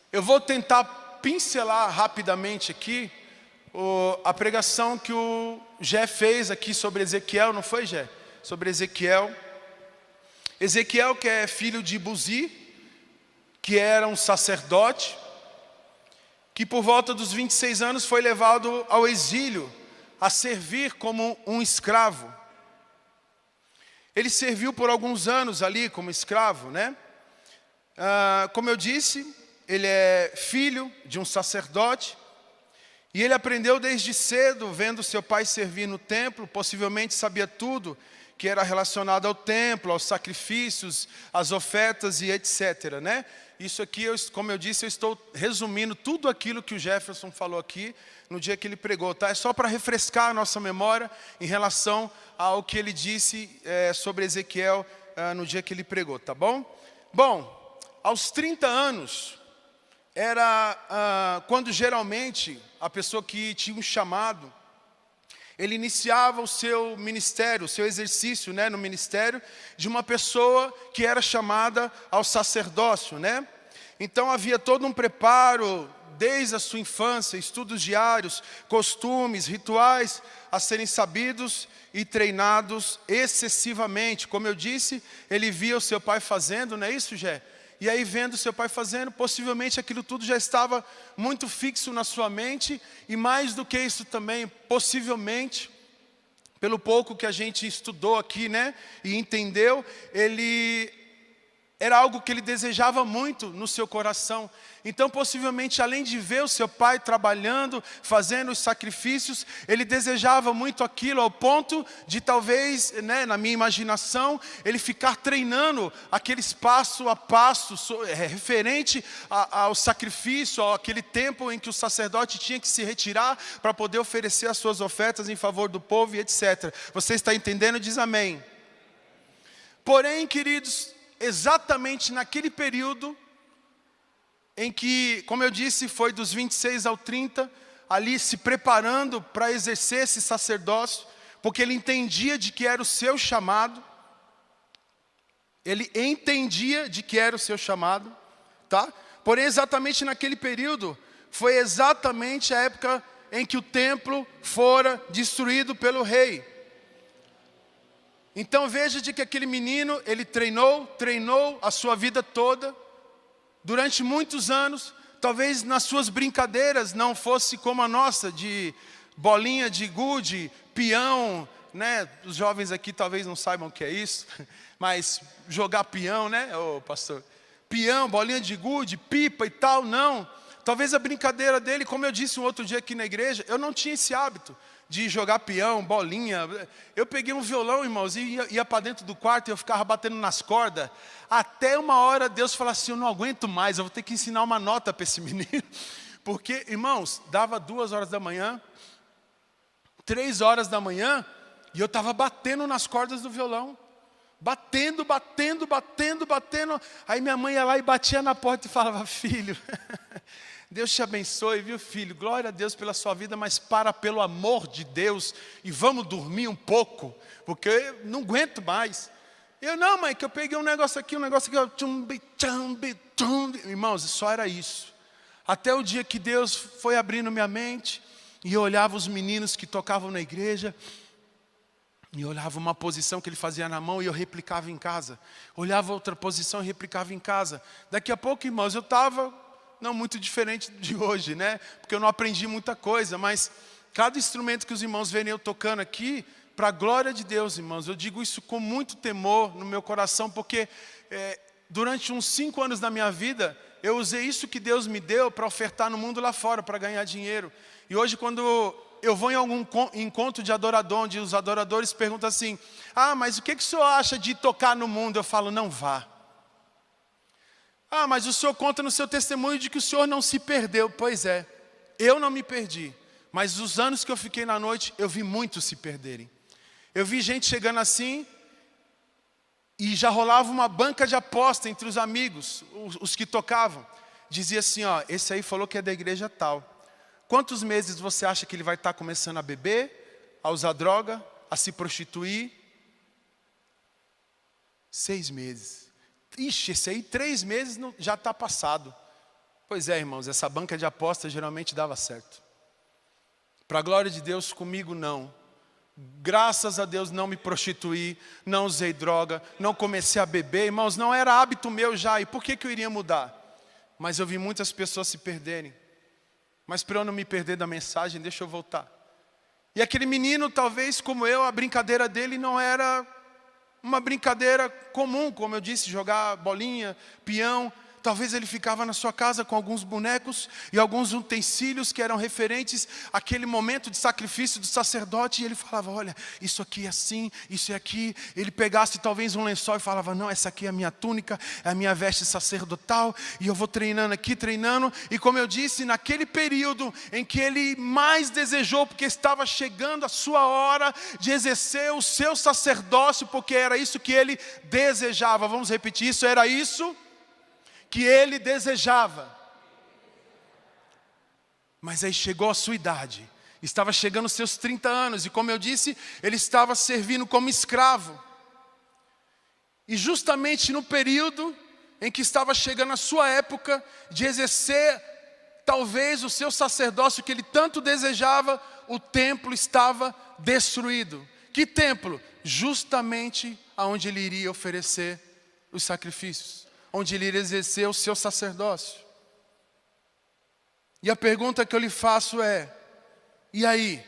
Eu vou tentar pincelar rapidamente aqui a pregação que o Gé fez aqui sobre Ezequiel, não foi, Gé? Sobre Ezequiel. Ezequiel, que é filho de Buzi, que era um sacerdote, que por volta dos 26 anos foi levado ao exílio, a servir como um escravo. Ele serviu por alguns anos ali como escravo, né? Como eu disse, ele é filho de um sacerdote, e ele aprendeu desde cedo, vendo seu pai servir no templo, possivelmente sabia tudo que era relacionado ao templo, aos sacrifícios, às ofertas e etc, né? Isso aqui, como eu disse, eu estou resumindo tudo aquilo que o Jefferson falou aqui no dia que ele pregou, tá? É só para refrescar a nossa memória em relação ao que ele disse sobre Ezequiel no dia que ele pregou, tá bom? Bom, aos 30 anos, era quando geralmente a pessoa que tinha um chamado, ele iniciava o seu ministério, o seu exercício, né, no ministério de uma pessoa que era chamada ao sacerdócio, né? Então havia todo um preparo desde a sua infância, estudos diários, costumes, rituais a serem sabidos e treinados excessivamente. Como eu disse, ele via o seu pai fazendo, não é isso, Gé? E aí, vendo seu pai fazendo, possivelmente aquilo tudo já estava muito fixo na sua mente. E mais do que isso também, possivelmente, pelo pouco que a gente estudou aqui, né, e entendeu, era algo que ele desejava muito no seu coração. Então, possivelmente, além de ver o seu pai trabalhando, fazendo os sacrifícios, ele desejava muito aquilo, ao ponto de talvez, né, na minha imaginação, ele ficar treinando aqueles passo a passo, referente ao sacrifício, àquele tempo em que o sacerdote tinha que se retirar para poder oferecer as suas ofertas em favor do povo e etc. Você está entendendo? Diz amém. Porém, queridos, exatamente naquele período em que, como eu disse, foi dos 26 ao 30, ali se preparando para exercer esse sacerdócio, porque ele entendia de que era o seu chamado, ele entendia de que era o seu chamado, tá? Porém, exatamente naquele período, foi exatamente a época em que o templo fora destruído pelo rei. Então veja de que aquele menino, ele treinou a sua vida toda, durante muitos anos. Talvez nas suas brincadeiras não fosse como a nossa, de bolinha de gude, peão, né? Os jovens aqui talvez não saibam o que é isso, mas jogar peão, né, ô pastor? Peão, bolinha de gude, pipa e tal, não. Talvez a brincadeira dele, como eu disse um outro dia aqui na igreja, eu não tinha esse hábito de jogar peão, bolinha. Eu peguei um violão, irmãos, e ia para dentro do quarto e eu ficava batendo nas cordas. Até uma hora Deus falou assim, eu não aguento mais, eu vou ter que ensinar uma nota para esse menino. Porque, irmãos, dava 2 horas da manhã, 3 horas da manhã, e eu estava batendo nas cordas do violão. Batendo. Aí minha mãe ia lá e batia na porta e falava, filho, Deus te abençoe, viu, filho? Glória a Deus pela sua vida, mas para pelo amor de Deus e vamos dormir um pouco, porque eu não aguento mais. Eu, não, mãe, que eu peguei um negócio aqui, irmãos, só era isso. Até o dia que Deus foi abrindo minha mente, e eu olhava os meninos que tocavam na igreja, e eu olhava uma posição que ele fazia na mão e eu replicava em casa. Olhava outra posição e replicava em casa. Daqui a pouco, irmãos, eu estava... não muito diferente de hoje, né? Porque eu não aprendi muita coisa, mas cada instrumento que os irmãos verem eu tocando aqui, para a glória de Deus, irmãos, eu digo isso com muito temor no meu coração, porque durante uns 5 anos da minha vida, eu usei isso que Deus me deu para ofertar no mundo lá fora, para ganhar dinheiro. E hoje, quando eu vou em algum encontro de adorador, onde os adoradores perguntam assim, mas o que o senhor acha de tocar no mundo? Eu falo, não vá. Mas o senhor conta no seu testemunho de que o senhor não se perdeu. Pois é, eu não me perdi. Mas os anos que eu fiquei na noite, eu vi muitos se perderem. Eu vi gente chegando assim, e já rolava uma banca de aposta entre os amigos, os que tocavam. Dizia assim, esse aí falou que é da igreja tal. Quantos meses você acha que ele vai estar começando a beber, a usar droga, a se prostituir? 6 meses. Ixi, esse aí 3 meses já está passado. Pois é, irmãos, essa banca de apostas geralmente dava certo. Para a glória de Deus, comigo não. Graças a Deus não me prostituí, não usei droga, não comecei a beber. Irmãos, não era hábito meu já, e por que eu iria mudar? Mas eu vi muitas pessoas se perderem. Mas para eu não me perder da mensagem, deixa eu voltar. E aquele menino, talvez como eu, a brincadeira dele não era uma brincadeira comum, como eu disse, jogar bolinha, peão. Talvez ele ficava na sua casa com alguns bonecos e alguns utensílios que eram referentes àquele momento de sacrifício do sacerdote. E ele falava, olha, isso aqui é assim, isso é aqui. Ele pegasse talvez um lençol e falava, não, essa aqui é a minha túnica, é a minha veste sacerdotal. E eu vou treinando aqui, treinando. E como eu disse, naquele período em que ele mais desejou, porque estava chegando a sua hora de exercer o seu sacerdócio, porque era isso que ele desejava. Vamos repetir isso, era isso que ele desejava. Mas aí chegou a sua idade, estava chegando os seus 30 anos, e como eu disse, ele estava servindo como escravo. E justamente no período em que estava chegando a sua época de exercer talvez o seu sacerdócio que ele tanto desejava, o templo estava destruído. Que templo? Justamente aonde ele iria oferecer os sacrifícios, onde ele iria exercer o seu sacerdócio. E a pergunta que eu lhe faço é, e aí?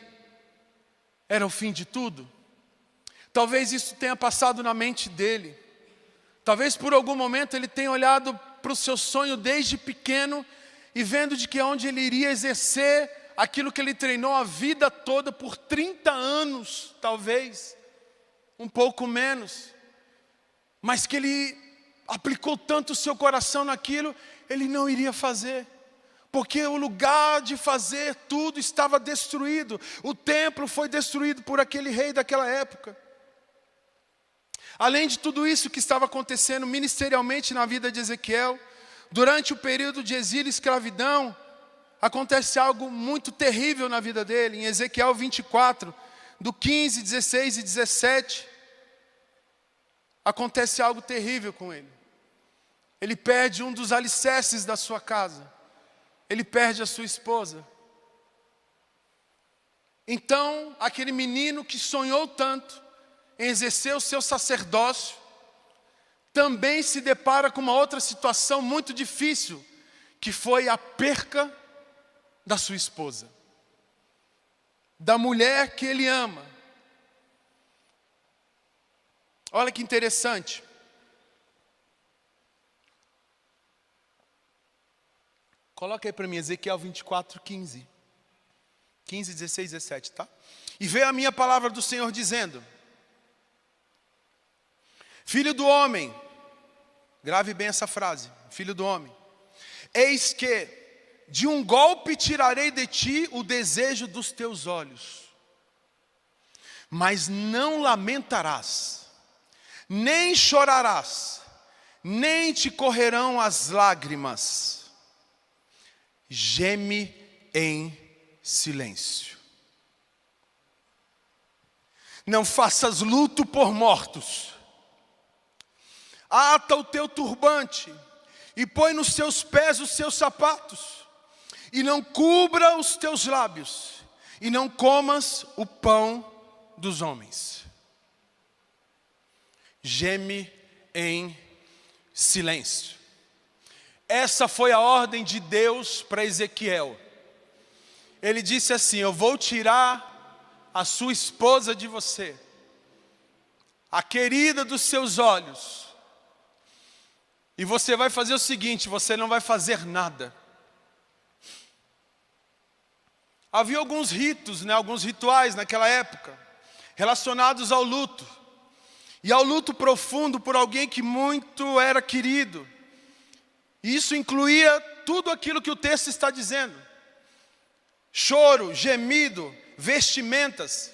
Era o fim de tudo? Talvez isso tenha passado na mente dele. Talvez por algum momento ele tenha olhado para o seu sonho desde pequeno e vendo de que onde ele iria exercer aquilo que ele treinou a vida toda por 30 anos, talvez, um pouco menos, mas que ele aplicou tanto o seu coração naquilo, ele não iria fazer. Porque o lugar de fazer tudo estava destruído. O templo foi destruído por aquele rei daquela época. Além de tudo isso que estava acontecendo ministerialmente na vida de Ezequiel, durante o período de exílio e escravidão, acontece algo muito terrível na vida dele. Em Ezequiel 24, do 15, 16 e 17, acontece algo terrível com ele. Ele perde um dos alicerces da sua casa. Ele perde a sua esposa. Então, aquele menino que sonhou tanto em exercer o seu sacerdócio, também se depara com uma outra situação muito difícil, que foi a perca da sua esposa, da mulher que ele ama. Olha que interessante. Coloca aí para mim, Ezequiel 24, 15, 16, 17, tá? E veio a minha palavra do Senhor dizendo, filho do homem, grave bem essa frase, filho do homem, eis que de um golpe tirarei de ti o desejo dos teus olhos, mas não lamentarás, nem chorarás, nem te correrão as lágrimas. Geme em silêncio. Não faças luto por mortos. Ata o teu turbante e põe nos seus pés os seus sapatos. E não cubra os teus lábios. E não comas o pão dos homens. Geme em silêncio. Essa foi a ordem de Deus para Ezequiel. Ele disse assim, eu vou tirar a sua esposa de você, a querida dos seus olhos. E você vai fazer o seguinte, você não vai fazer nada. Havia alguns ritos, alguns rituais naquela época, relacionados ao luto. E ao luto profundo por alguém que muito era querido. E isso incluía tudo aquilo que o texto está dizendo. Choro, gemido, vestimentas.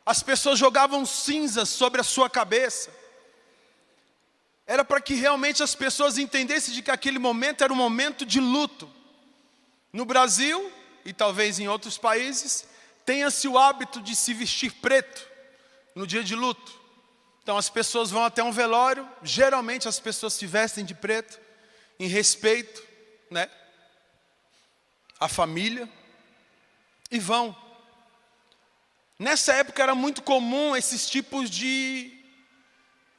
As pessoas jogavam cinzas sobre a sua cabeça. Era para que realmente as pessoas entendessem de que aquele momento era um momento de luto. No Brasil, e talvez em outros países, tenha-se o hábito de se vestir preto no dia de luto. Então as pessoas vão até um velório, geralmente as pessoas se vestem de preto, em respeito, a família e vão. Nessa época era muito comum esses tipos de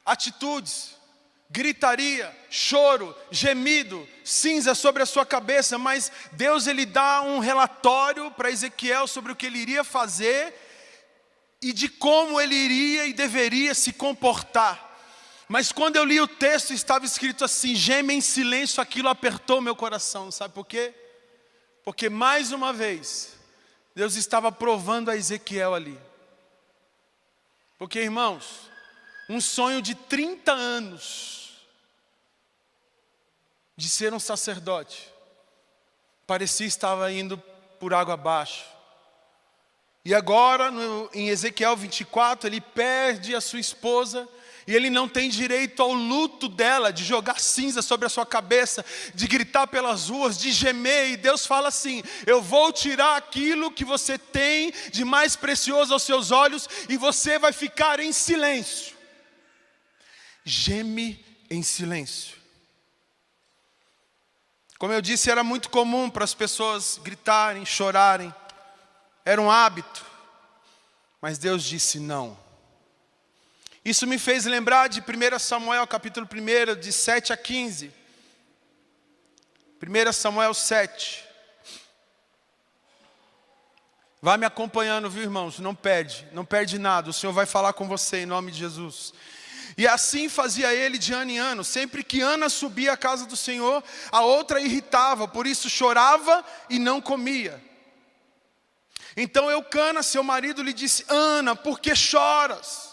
atitudes. Gritaria, choro, gemido, cinza sobre a sua cabeça. Mas Deus ele dá um relatório para Ezequiel sobre o que ele iria fazer e de como ele iria e deveria se comportar. Mas quando eu li o texto, estava escrito assim: geme em silêncio. Aquilo apertou meu coração. Sabe por quê? Porque mais uma vez Deus estava provando a Ezequiel ali. Porque, irmãos, um sonho de 30 anos de ser um sacerdote parecia estar indo por água abaixo. E agora, em Ezequiel 24, ele perde a sua esposa e ele não tem direito ao luto dela, de jogar cinza sobre a sua cabeça, de gritar pelas ruas, de gemer. E Deus fala assim: eu vou tirar aquilo que você tem de mais precioso aos seus olhos e você vai ficar em silêncio. Geme em silêncio. Como eu disse, era muito comum para as pessoas gritarem, chorarem. Era um hábito. Mas Deus disse não. Isso me fez lembrar de 1 Samuel capítulo 1, de 7 a 15. 1 Samuel 7. Vai me acompanhando, viu, irmãos? Não perde nada. O Senhor vai falar com você em nome de Jesus. E assim fazia ele de ano em ano. Sempre que Ana subia à casa do Senhor, a outra irritava, por isso chorava e não comia. Então Eucana, seu marido, lhe disse: Ana, por que choras?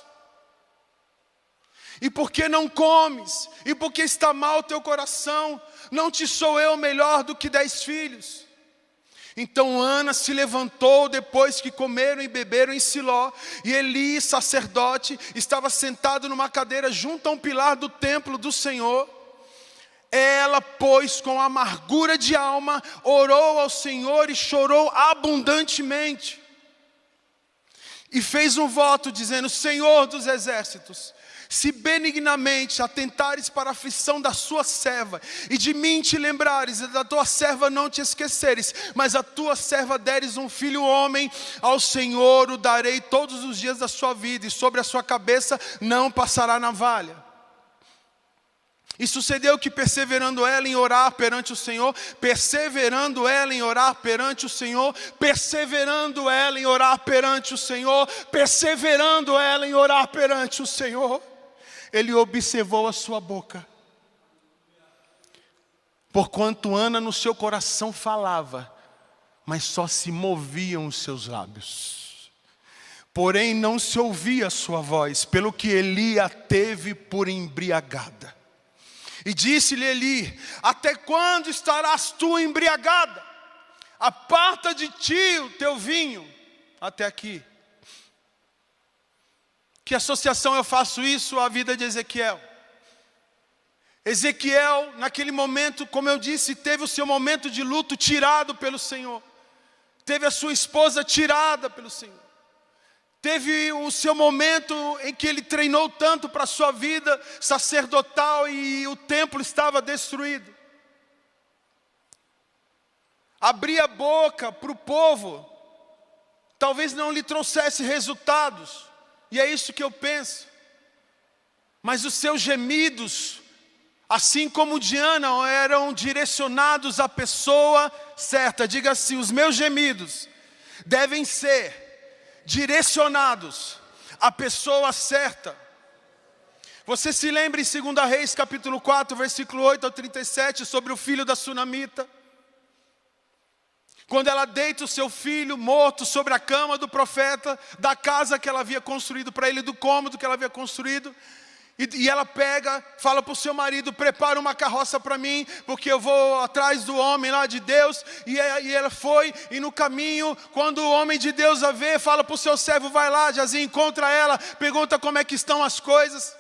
E por que não comes? E por que está mal o teu coração? Não te sou eu melhor do que 10 filhos? Então Ana se levantou depois que comeram e beberam em Siló. E Eli, sacerdote, estava sentado numa cadeira junto a um pilar do templo do Senhor. Ela, pois, com amargura de alma, orou ao Senhor e chorou abundantemente. E fez um voto dizendo: Senhor dos exércitos, se benignamente atentares para a aflição da sua serva, e de mim te lembrares, e da tua serva não te esqueceres, mas a tua serva deres um filho homem, ao Senhor o darei todos os dias da sua vida, e sobre a sua cabeça não passará navalha. E sucedeu que, perseverando ela em orar perante o Senhor, perseverando ela em orar perante o Senhor, perseverando ela em orar perante o Senhor, perseverando ela em orar perante o Senhor, ele observou a sua boca. Porquanto Ana no seu coração falava, mas só se moviam os seus lábios. Porém não se ouvia a sua voz, pelo que Eli a teve por embriagada. E disse-lhe Eli: até quando estarás tu embriagada? Aparta de ti o teu vinho. Até aqui. Que associação eu faço isso à vida de Ezequiel? Ezequiel, naquele momento, como eu disse, teve o seu momento de luto tirado pelo Senhor. Teve a sua esposa tirada pelo Senhor. Teve o seu momento em que ele treinou tanto para a sua vida sacerdotal e o templo estava destruído. Abrir a boca para o povo talvez não lhe trouxesse resultados. E é isso que eu penso. Mas os seus gemidos, assim como o de Ana, eram direcionados à pessoa certa. Diga assim: os meus gemidos devem ser direcionados à pessoa certa. Você se lembra em 2 Reis capítulo 4, versículo 8 ao 37, sobre o filho da sunamita? Quando ela deita o seu filho morto sobre a cama do profeta, da casa que ela havia construído para ele, do cômodo que ela havia construído. E ela pega, fala para o seu marido: prepara uma carroça para mim, porque eu vou atrás do homem lá de Deus. E ela foi, e no caminho, quando o homem de Deus a vê, fala para o seu servo: vai lá, Jazi, encontra ela, pergunta como é que estão as coisas.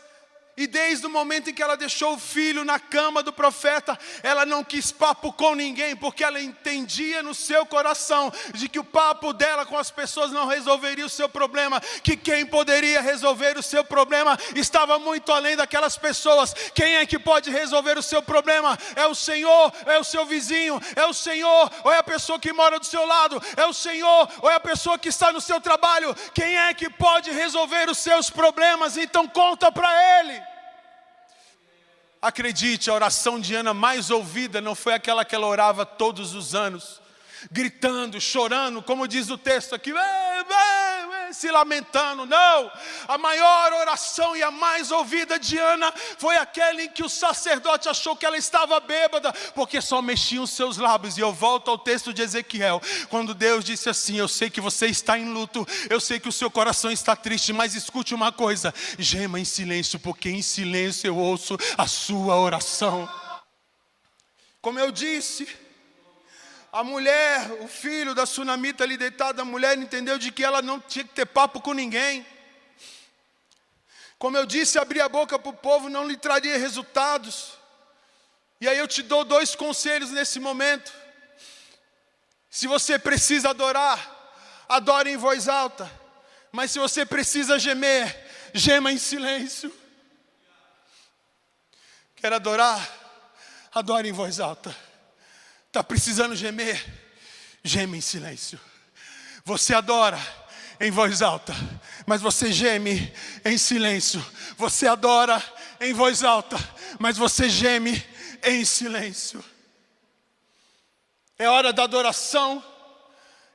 E desde o momento em que ela deixou o filho na cama do profeta, ela não quis papo com ninguém, porque ela entendia no seu coração de que o papo dela com as pessoas não resolveria o seu problema, que quem poderia resolver o seu problema estava muito além daquelas pessoas. Quem é que pode resolver o seu problema? É o Senhor, é o seu vizinho, é o Senhor, ou é a pessoa que mora do seu lado, é o Senhor, ou é a pessoa que está no seu trabalho. Quem é que pode resolver os seus problemas? Então conta para Ele. Acredite, a oração de Ana mais ouvida não foi aquela que ela orava todos os anos, gritando, chorando, como diz o texto aqui, se lamentando. Não, a maior oração e a mais ouvida de Ana foi aquela em que o sacerdote achou que ela estava bêbada, porque só mexia os seus lábios. E eu volto ao texto de Ezequiel, quando Deus disse assim: eu sei que você está em luto, eu sei que o seu coração está triste, mas escute uma coisa, gema em silêncio, porque em silêncio eu ouço a sua oração. Como eu disse, a mulher, o filho da sunamita ali deitado, a mulher entendeu de que ela não tinha que ter papo com ninguém. Como eu disse, abrir a boca para o povo não lhe traria resultados. E aí eu te dou 2 conselhos nesse momento. Se você precisa adorar, adore em voz alta. Mas se você precisa gemer, gema em silêncio. Quer adorar? Adore em voz alta. Está precisando gemer? Geme em silêncio. Você adora em voz alta, mas você geme em silêncio. Você adora em voz alta, mas você geme em silêncio. É hora da adoração,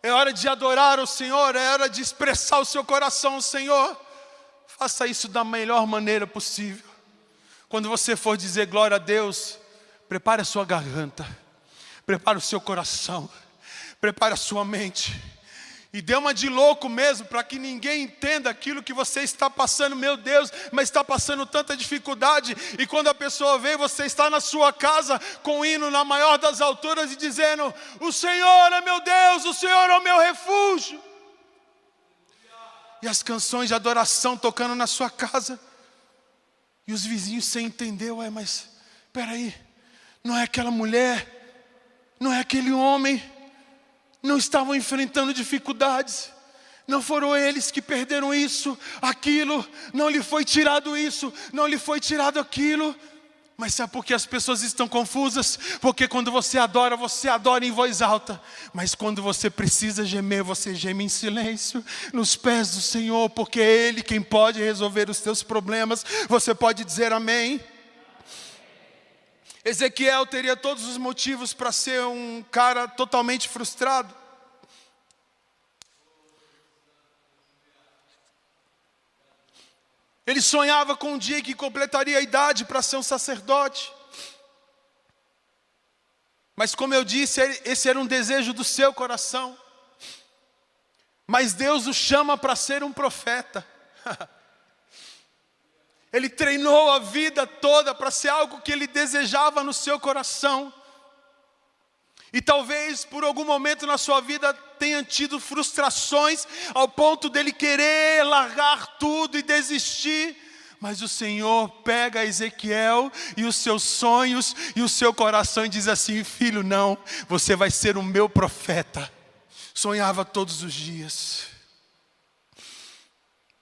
é hora de adorar o Senhor, é hora de expressar o seu coração ao Senhor. Faça isso da melhor maneira possível. Quando você for dizer glória a Deus, prepare a sua garganta, prepare o seu coração, prepare a sua mente. E dê uma de louco mesmo, para que ninguém entenda aquilo que você está passando. Meu Deus, mas está passando tanta dificuldade. E quando a pessoa vê, você está na sua casa com o hino na maior das alturas e dizendo: o Senhor é meu Deus, o Senhor é o meu refúgio. E as canções de adoração tocando na sua casa. E os vizinhos sem entender: ué, mas espera aí, não é aquela mulher, não é aquele homem, não estavam enfrentando dificuldades, não foram eles que perderam isso, aquilo, não lhe foi tirado isso, não lhe foi tirado aquilo. Mas sabe por que as pessoas estão confusas? Porque quando você adora em voz alta, mas quando você precisa gemer, você geme em silêncio, nos pés do Senhor, porque é Ele quem pode resolver os teus problemas. Você pode dizer amém? Ezequiel teria todos os motivos para ser um cara totalmente frustrado. Ele sonhava com um dia que completaria a idade para ser um sacerdote. Mas como eu disse, esse era um desejo do seu coração. Mas Deus o chama para ser um profeta. Ele treinou a vida toda para ser algo que ele desejava no seu coração. E talvez por algum momento na sua vida tenha tido frustrações ao ponto dele querer largar tudo e desistir. Mas o Senhor pega Ezequiel e os seus sonhos e o seu coração e diz assim: filho, não, você vai ser o meu profeta. Sonhava todos os dias.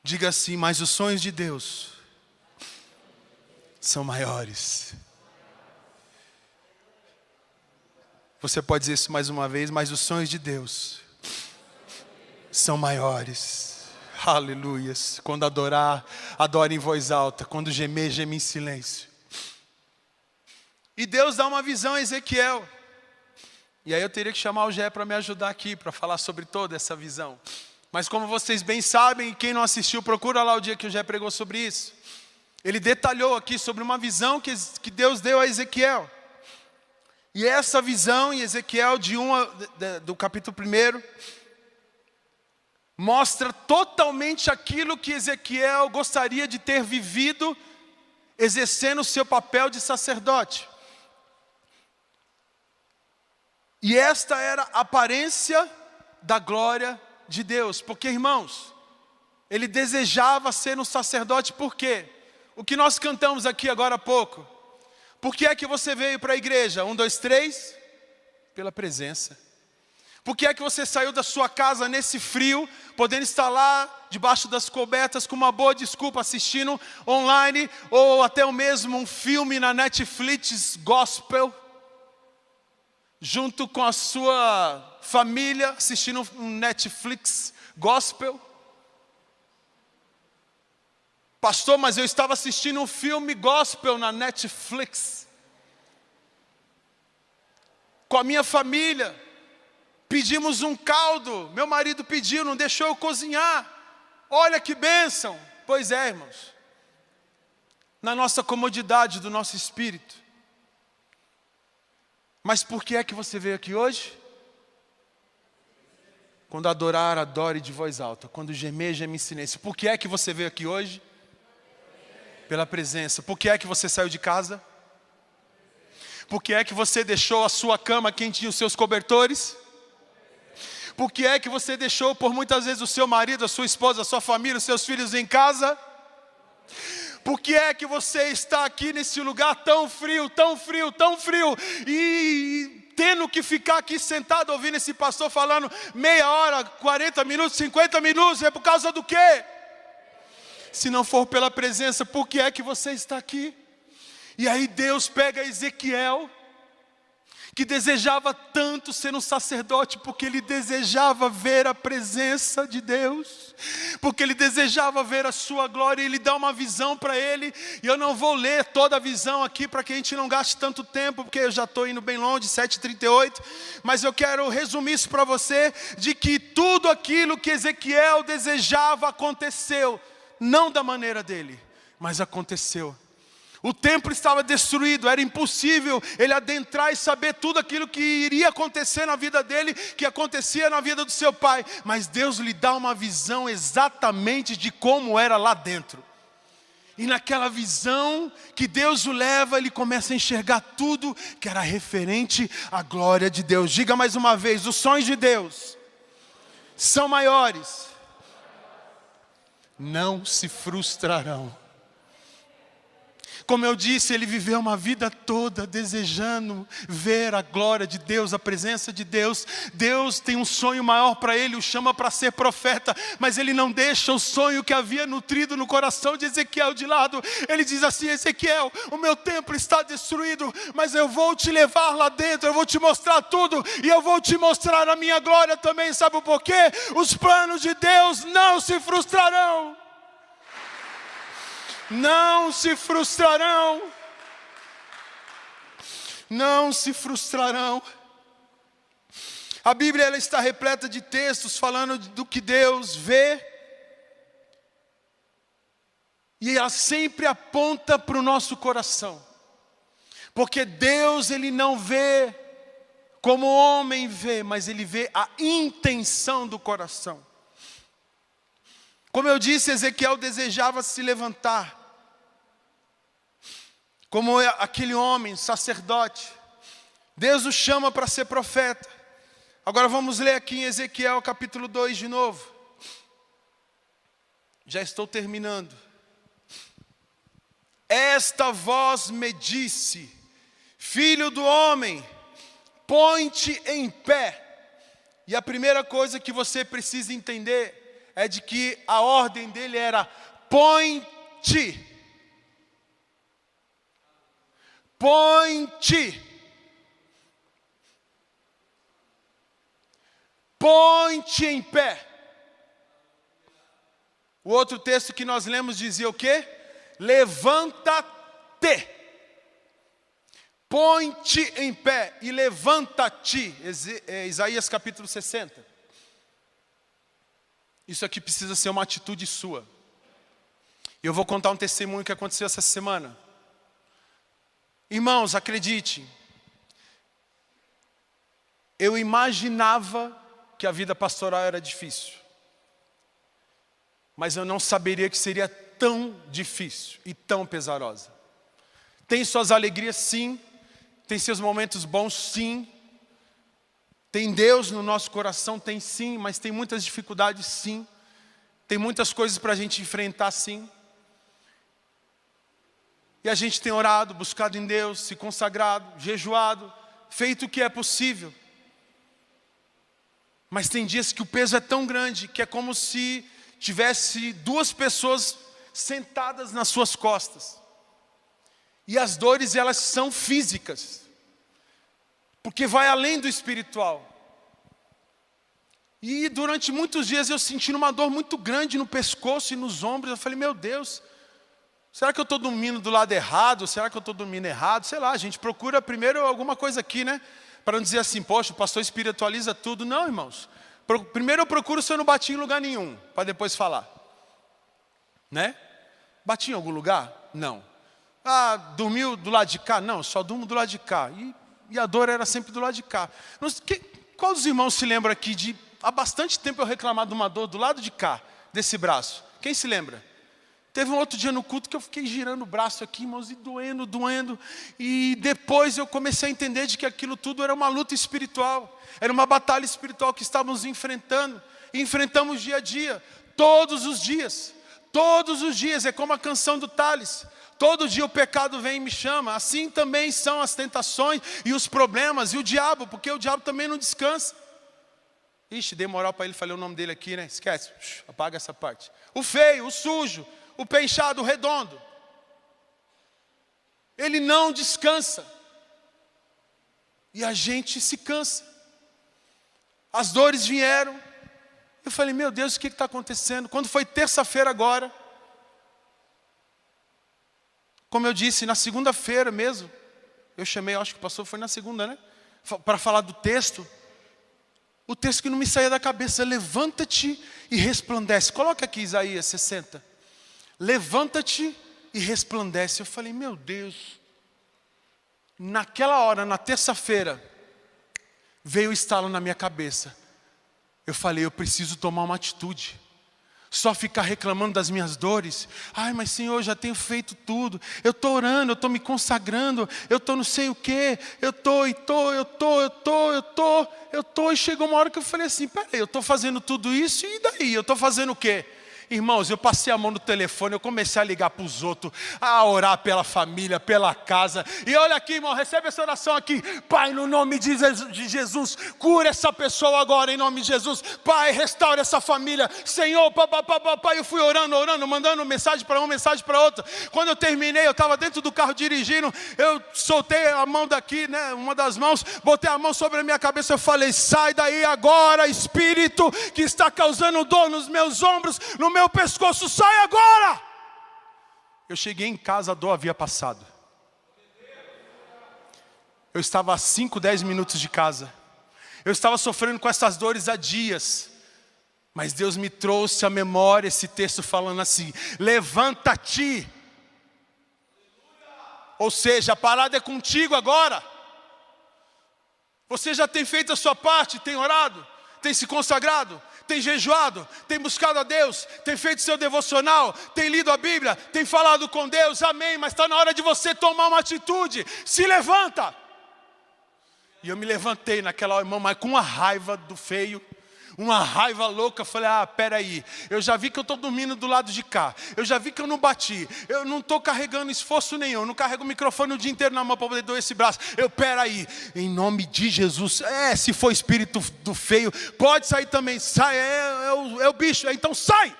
Diga assim: mas os sonhos de Deus são maiores. Você pode dizer isso mais uma vez: mas os sonhos de Deus são maiores. Aleluias. Quando adorar, adore em voz alta. Quando gemer, geme em silêncio. E Deus dá uma visão a Ezequiel. E aí eu teria que chamar o Gé para me ajudar aqui, para falar sobre toda essa visão. Mas como vocês bem sabem, quem não assistiu, procura lá o dia que o Gé pregou sobre isso. Ele detalhou aqui sobre uma visão que Deus deu a Ezequiel. E essa visão em Ezequiel do capítulo 1, mostra totalmente aquilo que Ezequiel gostaria de ter vivido, exercendo o seu papel de sacerdote. E esta era a aparência da glória de Deus. Porque, irmãos, ele desejava ser um sacerdote, por quê? o que nós cantamos aqui agora há pouco. Por que é que você veio para a igreja? 1, 2, 3. Pela presença. Por que é que você saiu da sua casa nesse frio, podendo estar lá debaixo das cobertas com uma boa desculpa, assistindo online, ou até mesmo um filme na Netflix gospel, junto com a sua família, assistindo um Netflix gospel? Pastor, mas eu estava assistindo um filme gospel na Netflix, com a minha família. Pedimos um caldo, meu marido pediu, não deixou eu cozinhar. Olha que bênção. Pois é, irmãos. Na nossa comodidade do nosso espírito. Mas por que é que você veio aqui hoje? Quando adorar, adore de voz alta. Quando gemer, geme em silêncio. Por que é que você veio aqui hoje? Pela presença. Por que é que você saiu de casa? Por que é que você deixou a sua cama quentinha, os seus cobertores? Por que é que você deixou por muitas vezes o seu marido, a sua esposa, a sua família, os seus filhos em casa? Por que é que você está aqui nesse lugar tão frio, tão frio, tão frio, e tendo que ficar aqui sentado ouvindo esse pastor falando meia hora, 40 minutos, 50 minutos, é por causa do quê? Se não for pela presença, por que é que você está aqui? E aí Deus pega Ezequiel, que desejava tanto ser um sacerdote, porque ele desejava ver a presença de Deus, porque ele desejava ver a sua glória, e ele dá uma visão para ele, e eu não vou ler toda a visão aqui, para que a gente não gaste tanto tempo, porque eu já estou indo bem longe, 7h38, mas eu quero resumir isso para você, de que tudo aquilo que Ezequiel desejava aconteceu, não da maneira dele, mas aconteceu. O templo estava destruído, era impossível ele adentrar e saber tudo aquilo que iria acontecer na vida dele, que acontecia na vida do seu pai. Mas Deus lhe dá uma visão exatamente de como era lá dentro. E naquela visão que Deus o leva, ele começa a enxergar tudo que era referente à glória de Deus. Diga mais uma vez, os sonhos de Deus são maiores, não se frustrarão. Como eu disse, ele viveu uma vida toda desejando ver a glória de Deus, a presença de Deus. Deus tem um sonho maior para ele, o chama para ser profeta, mas ele não deixa o sonho que havia nutrido no coração de Ezequiel de lado. Ele diz assim: Ezequiel, o meu templo está destruído, mas eu vou te levar lá dentro, eu vou te mostrar tudo, e eu vou te mostrar a minha glória também. Sabe por quê? Os planos de Deus não se frustrarão. Não se frustrarão. Não se frustrarão. A Bíblia ela está repleta de textos falando do que Deus vê. E ela sempre aponta para o nosso coração. Porque Deus ele não vê como o homem vê, mas ele vê a intenção do coração. Como eu disse, Ezequiel desejava se levantar. Como aquele homem, sacerdote. Deus o chama para ser profeta. Agora vamos ler aqui em Ezequiel capítulo 2 de novo. Já estou terminando. Esta voz me disse: filho do homem, põe-te em pé. E a primeira coisa que você precisa entender é de que a ordem dele era: põe-te. Põe-te. Põe-te em pé. O outro texto que nós lemos dizia o quê? Levanta-te. Põe-te em pé e levanta-te. Isaías capítulo 60. Isso aqui precisa ser uma atitude sua. Eu vou contar um testemunho que aconteceu essa semana. Irmãos, acredite, eu imaginava que a vida pastoral era difícil, mas eu não saberia que seria tão difícil e tão pesarosa. Tem suas alegrias sim, tem seus momentos bons sim, tem Deus no nosso coração, tem sim, mas tem muitas dificuldades sim, tem muitas coisas para a gente enfrentar sim. E a gente tem orado, buscado em Deus, se consagrado, jejuado, feito o que é possível. Mas tem dias que o peso é tão grande que é como se tivesse duas pessoas sentadas nas suas costas. E as dores, elas são físicas, porque vai além do espiritual. E durante muitos dias eu senti uma dor muito grande no pescoço e nos ombros. Eu falei, meu Deus, será que eu estou dormindo do lado errado? Será que eu estou dormindo errado? Sei lá, a gente procura primeiro alguma coisa aqui, né? Para não dizer assim, poxa, o pastor espiritualiza tudo. Não, irmãos. Primeiro eu procuro se eu não bati em lugar nenhum, para depois falar. Né? Bati em algum lugar? Não. Ah, dormiu do lado de cá? Não, só durmo do lado de cá. E a dor era sempre do lado de cá. Qual dos irmãos se lembra aqui de... Há bastante tempo eu reclamar de uma dor do lado de cá, desse braço. Quem se lembra? Teve um outro dia no culto que eu fiquei girando o braço aqui, irmãos, e doendo. E depois eu comecei a entender de que aquilo tudo era uma luta espiritual. Era uma batalha espiritual que estávamos enfrentando. E enfrentamos dia a dia, todos os dias. Todos os dias, é como a canção do Thales. Todo dia o pecado vem e me chama. Assim também são as tentações e os problemas e o diabo, porque o diabo também não descansa. Ixi, dei moral para ele, falei o nome dele aqui, né? Esquece, apaga essa parte. O feio, o sujo, o pé inchado, o redondo. Ele não descansa. E a gente se cansa. As dores vieram. Eu falei, meu Deus, o que está acontecendo? Quando foi terça-feira agora, como eu disse, na segunda-feira mesmo, eu chamei, acho que o pastor foi na segunda, né? Para falar do texto. O texto que não me saía da cabeça, levanta-te e resplandece. Coloca aqui Isaías 60. Levanta-te e resplandece. Eu falei, meu Deus. Naquela hora, na terça-feira, veio o estalo na minha cabeça. Eu falei, eu preciso tomar uma atitude. Só ficar reclamando das minhas dores. Ai, mas Senhor, eu já tenho feito tudo. Eu estou orando, eu estou me consagrando. Eu estou não sei o quê. Eu estou. E chegou uma hora que eu falei assim, peraí, eu estou fazendo tudo isso e daí? Eu estou fazendo o quê? Irmãos, eu passei a mão no telefone, eu comecei a ligar para os outros, a orar pela família, pela casa. E olha aqui, irmão, recebe essa oração aqui. Pai, no nome de Jesus, cura essa pessoa agora, em nome de Jesus. Pai, restaura essa família. Senhor, papai, eu fui orando, mandando mensagem para uma, mensagem para outra. Quando eu terminei, eu estava dentro do carro dirigindo, eu soltei a mão daqui, né, uma das mãos, botei a mão sobre a minha cabeça, eu falei, sai daí agora, espírito que está causando dor nos meus ombros, no meu pescoço, sai agora! Eu cheguei em casa, a dor havia passado. Eu estava a 5, 10 minutos de casa. Eu estava sofrendo com essas dores há dias. Mas Deus me trouxe à memória esse texto falando assim, levanta-te. Ou seja, a parada é contigo agora. Você já tem feito a sua parte, tem orado, tem se consagrado, tem jejuado, tem buscado a Deus, tem feito seu devocional, tem lido a Bíblia, tem falado com Deus, amém, mas está na hora de você tomar uma atitude, se levanta. E eu me levantei naquela hora, irmão, mas com uma raiva do feio, uma raiva louca, falei, peraí, eu já vi que eu estou dormindo do lado de cá, eu já vi que eu não bati, eu não estou carregando esforço nenhum, eu não carrego o microfone o dia inteiro na mão para poder doer esse braço, peraí, em nome de Jesus, se for espírito do feio, pode sair também, sai, é o bicho, então sai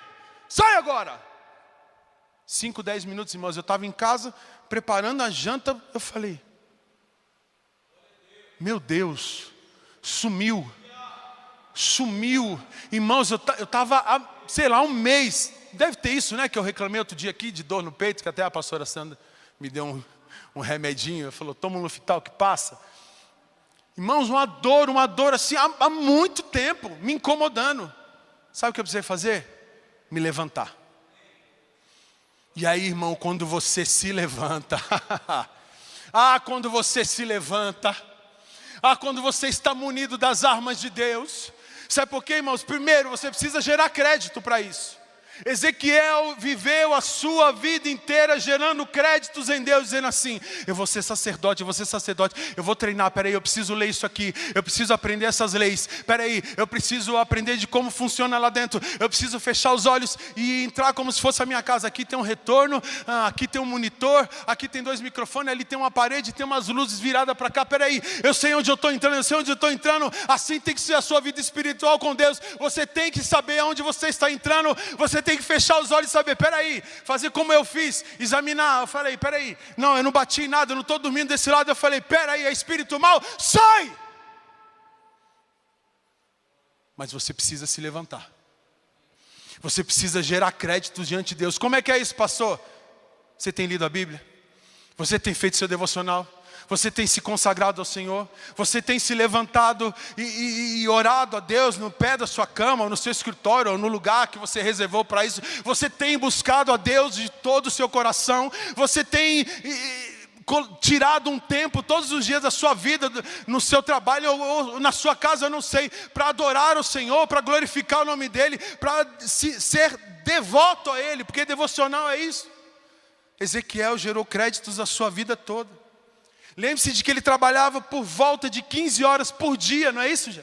agora. 5, 10 minutos, irmãos, eu estava em casa, preparando a janta, eu falei, meu Deus, sumiu, irmãos, eu estava, sei lá, um mês, deve ter isso, né, que eu reclamei outro dia aqui de dor no peito, que até a pastora Sandra me deu um remedinho, ela falou, toma um Luftal que passa. Irmãos, uma dor assim, há muito tempo, me incomodando. Sabe o que eu precisei fazer? Me levantar. E aí, irmão, quando você se levanta, quando você se levanta, quando você está munido das armas de Deus. Sabe por quê, irmãos? Primeiro, você precisa gerar crédito para isso. Ezequiel viveu a sua vida inteira gerando créditos em Deus, dizendo assim: eu vou ser sacerdote, eu vou treinar, peraí, eu preciso ler isso aqui, eu preciso aprender essas leis, peraí, eu preciso aprender de como funciona lá dentro, eu preciso fechar os olhos e entrar como se fosse a minha casa. Aqui tem um retorno, aqui tem um monitor, aqui tem 2 microfones, ali tem uma parede, tem umas luzes viradas para cá, peraí, eu sei onde eu estou entrando, assim tem que ser a sua vida espiritual com Deus. Você tem que saber aonde você está entrando, você tem que fechar os olhos e saber, peraí, fazer como eu fiz, examinar. Eu falei, peraí, não, eu não bati em nada, eu não estou dormindo desse lado. Eu falei, peraí, é espírito mau, sai! Mas você precisa se levantar, você precisa gerar créditos diante de Deus. Como é que é isso, pastor? Você tem lido a Bíblia? Você tem feito seu devocional? Você tem se consagrado ao Senhor? Você tem se levantado e orado a Deus no pé da sua cama, ou no seu escritório, ou no lugar que você reservou para isso? Você tem buscado a Deus de todo o seu coração? Você tem tirado um tempo todos os dias da sua vida, no seu trabalho ou na sua casa, eu não sei, para adorar o Senhor, para glorificar o nome dEle, para ser devoto a Ele, porque devocional é isso. Ezequiel gerou créditos a sua vida toda. Lembre-se de que ele trabalhava por volta de 15 horas por dia, não é isso, já?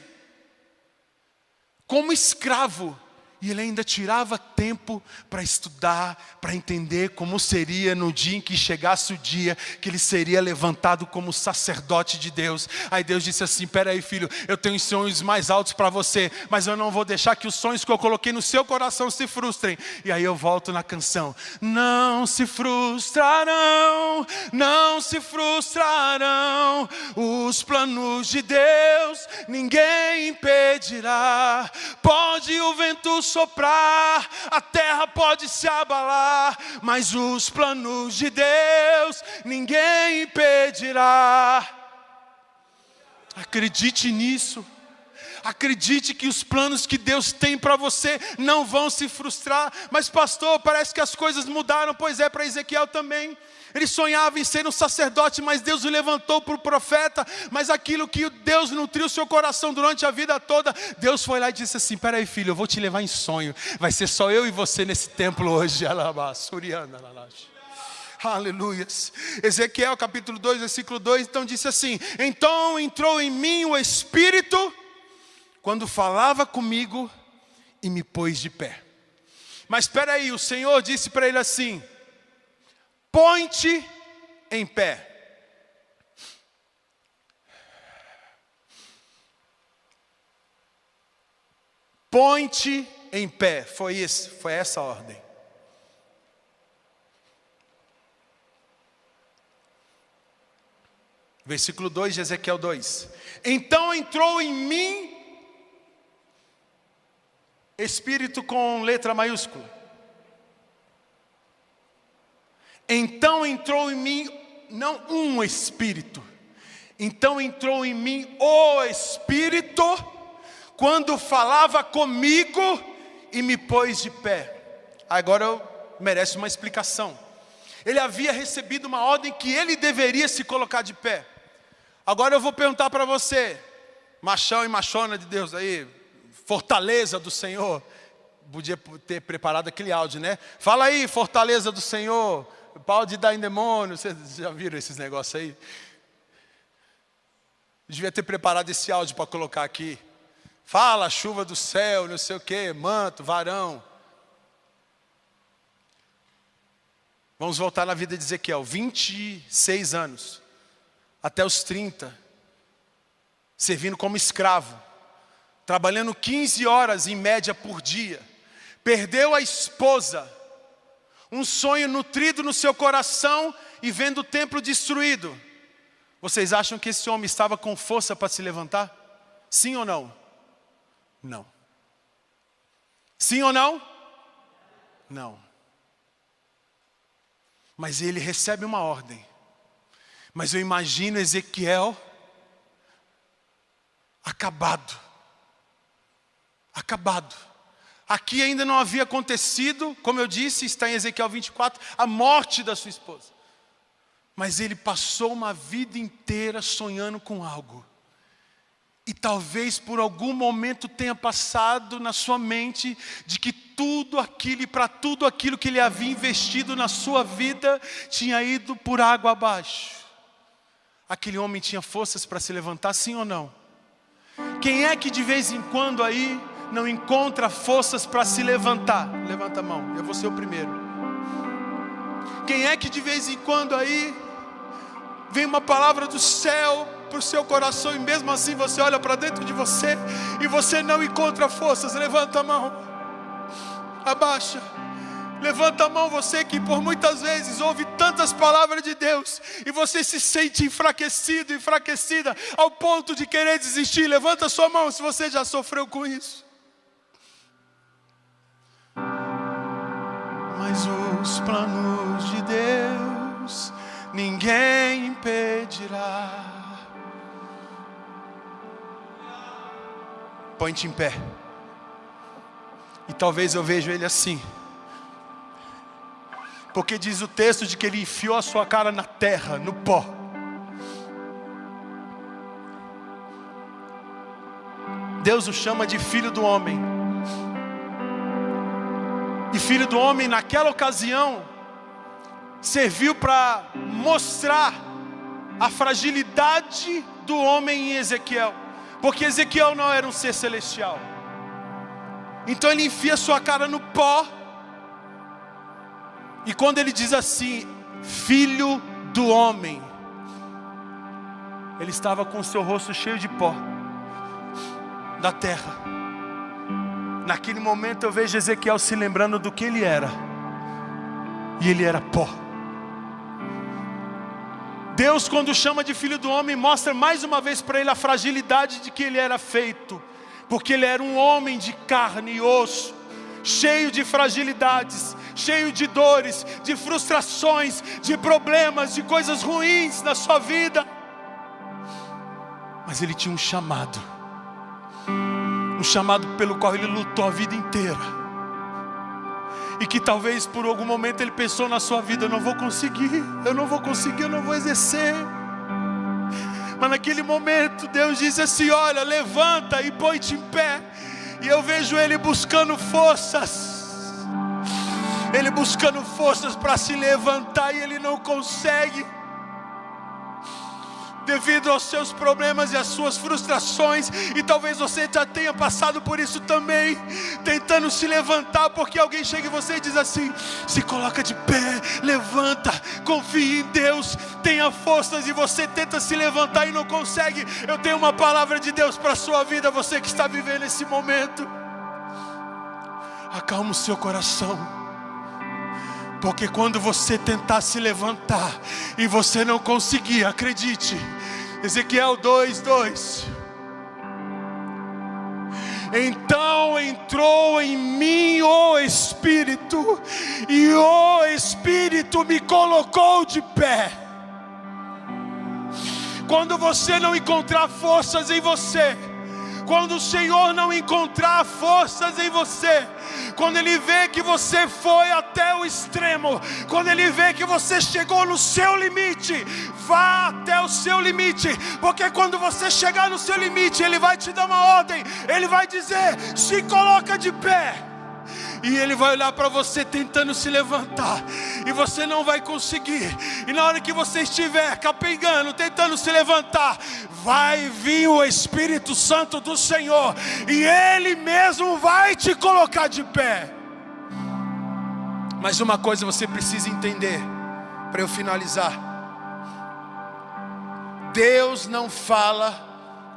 Como escravo. E ele ainda tirava tempo para estudar, para entender como seria no dia em que chegasse o dia que ele seria levantado como sacerdote de Deus. Aí Deus disse assim: peraí, filho, eu tenho sonhos mais altos para você, mas eu não vou deixar que os sonhos que eu coloquei no seu coração se frustrem. E aí eu volto na canção: não se frustrarão, não se frustrarão os planos de Deus, ninguém impedirá. Pode o vento soprar, a terra pode se abalar, mas os planos de Deus ninguém impedirá. Acredite nisso. Acredite que os planos que Deus tem para você não vão se frustrar. Mas pastor, parece que as coisas mudaram. Pois é, para Ezequiel também. Ele sonhava em ser um sacerdote, mas Deus o levantou para o profeta. Mas aquilo que Deus nutriu seu coração durante a vida toda, Deus foi lá e disse assim: peraí, filho, eu vou te levar em sonho. Vai ser só eu e você nesse templo hoje. Aleluias. Ezequiel capítulo 2, versículo 2, então disse assim: então entrou em mim o Espírito quando falava comigo e me pôs de pé. Mas espera aí, o Senhor disse para ele assim: põe-te em pé. Põe-te em pé. Foi essa a ordem. Versículo 2 de Ezequiel 2. Então entrou em mim Espírito com letra maiúscula. Então entrou em mim, não um Espírito. Então entrou em mim o Espírito, quando falava comigo e me pôs de pé. Agora merece uma explicação. Ele havia recebido uma ordem que ele deveria se colocar de pé. Agora eu vou perguntar para você, machão e machona de Deus aí, fortaleza do Senhor. Podia ter preparado aquele áudio, né? Fala aí, fortaleza do Senhor, pau de dar em demônio. Vocês já viram esses negócios aí? Devia ter preparado esse áudio para colocar aqui. Fala, chuva do céu, não sei o que, manto, varão. Vamos voltar na vida de Ezequiel, 26 anos, até os 30, servindo como escravo, trabalhando 15 horas em média por dia, perdeu a esposa, um sonho nutrido no seu coração e vendo o templo destruído. Vocês acham que esse homem estava com força para se levantar? Sim ou não? Não. Sim ou não? Não. Mas ele recebe uma ordem. Mas eu imagino Ezequiel acabado. Acabado. Aqui ainda não havia acontecido, como eu disse, está em Ezequiel 24, a morte da sua esposa. Mas ele passou uma vida inteira sonhando com algo. E talvez por algum momento tenha passado na sua mente de que tudo aquilo e para tudo aquilo que ele havia investido na sua vida tinha ido por água abaixo. Aquele homem tinha forças para se levantar, sim ou não? Quem é que de vez em quando aí não encontra forças para se levantar? Levanta a mão, eu vou ser o primeiro. Quem é que de vez em quando aí vem uma palavra do céu para o seu coração e mesmo assim você olha para dentro de você e você não encontra forças? Levanta a mão, abaixa. Levanta a mão, você que por muitas vezes ouve tantas palavras de Deus e você se sente enfraquecido, enfraquecida ao ponto de querer desistir. Levanta a sua mão se você já sofreu com isso. Mas os planos de Deus ninguém impedirá. Põe-te em pé. E talvez eu veja ele assim, porque diz o texto de que ele enfiou a sua cara na terra, no pó. Deus o chama de filho do homem. E filho do homem naquela ocasião serviu para mostrar a fragilidade do homem em Ezequiel, porque Ezequiel não era um ser celestial. Então ele enfia sua cara no pó. E quando ele diz assim, filho do homem, ele estava com o seu rosto cheio de pó da terra. Naquele momento eu vejo Ezequiel se lembrando do que ele era. E ele era pó. Deus, quando chama de filho do homem, mostra mais uma vez para ele a fragilidade de que ele era feito. Porque ele era um homem de carne e osso, cheio de fragilidades, cheio de dores, de frustrações, de problemas, de coisas ruins na sua vida. Mas ele tinha um chamado pelo qual ele lutou a vida inteira. E que talvez por algum momento ele pensou na sua vida: eu não vou conseguir, eu não vou exercer. Mas naquele momento Deus disse assim: olha, levanta e põe-te em pé. E eu vejo ele buscando forças. Ele buscando forças para se levantar e ele não consegue. Devido aos seus problemas e às suas frustrações. E talvez você já tenha passado por isso também, tentando se levantar, porque alguém chega em você e diz assim: se coloca de pé, levanta, confie em Deus, tenha forças. E você tenta se levantar e não consegue. Eu tenho uma palavra de Deus para a sua vida, você que está vivendo esse momento. Acalma o seu coração, porque quando você tentar se levantar e você não conseguir, acredite, Ezequiel 2:2. Então entrou em mim o Espírito, e o Espírito me colocou de pé. Quando você não encontrar forças em você, quando o Senhor não encontrar forças em você, quando Ele vê que você foi até o extremo, quando Ele vê que você chegou no seu limite, vá até o seu limite, porque quando você chegar no seu limite, Ele vai te dar uma ordem, Ele vai dizer: se coloca de pé. E Ele vai olhar para você tentando se levantar, e você não vai conseguir. E na hora que você estiver capengando, tentando se levantar, vai vir o Espírito Santo do Senhor, e Ele mesmo vai te colocar de pé. Mas uma coisa você precisa entender, para eu finalizar: Deus não fala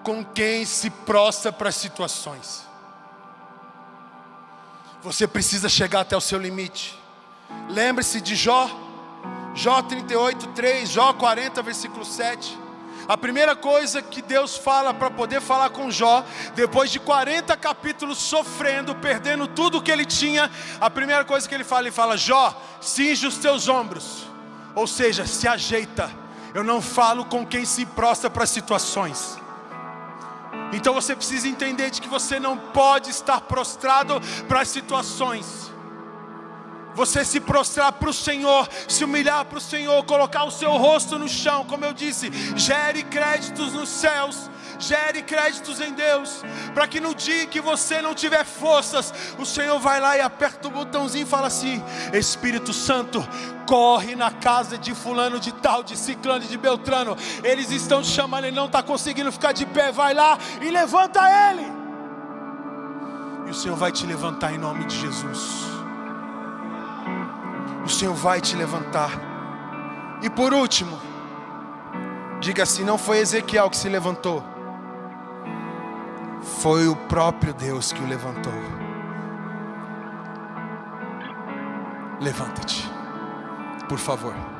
com quem se prostra para situações. Você precisa chegar até o seu limite. Lembre-se de Jó 38:3, Jó 40, versículo 7. A primeira coisa que Deus fala para poder falar com Jó, depois de 40 capítulos sofrendo, perdendo tudo que ele tinha, a primeira coisa que ele fala: Jó, cinge os teus ombros. Ou seja, se ajeita. Eu não falo com quem se prostra para situações. Então você precisa entender de que você não pode estar prostrado para as situações. você se prostrar para o Senhor, se humilhar para o Senhor, colocar o seu rosto no chão, como eu disse, gere créditos nos céus, gere créditos em Deus, para que no dia que você não tiver forças, o Senhor vai lá e aperta o botãozinho e fala assim: Espírito Santo, corre na casa de fulano de tal, de ciclano, de beltrano, eles estão te chamando, ele não está conseguindo ficar de pé, vai lá e levanta ele. E o Senhor vai te levantar em nome de Jesus. O Senhor vai te levantar. E por último, diga assim: não foi Ezequiel que se levantou, foi o próprio Deus que o levantou. Levanta-te, por favor.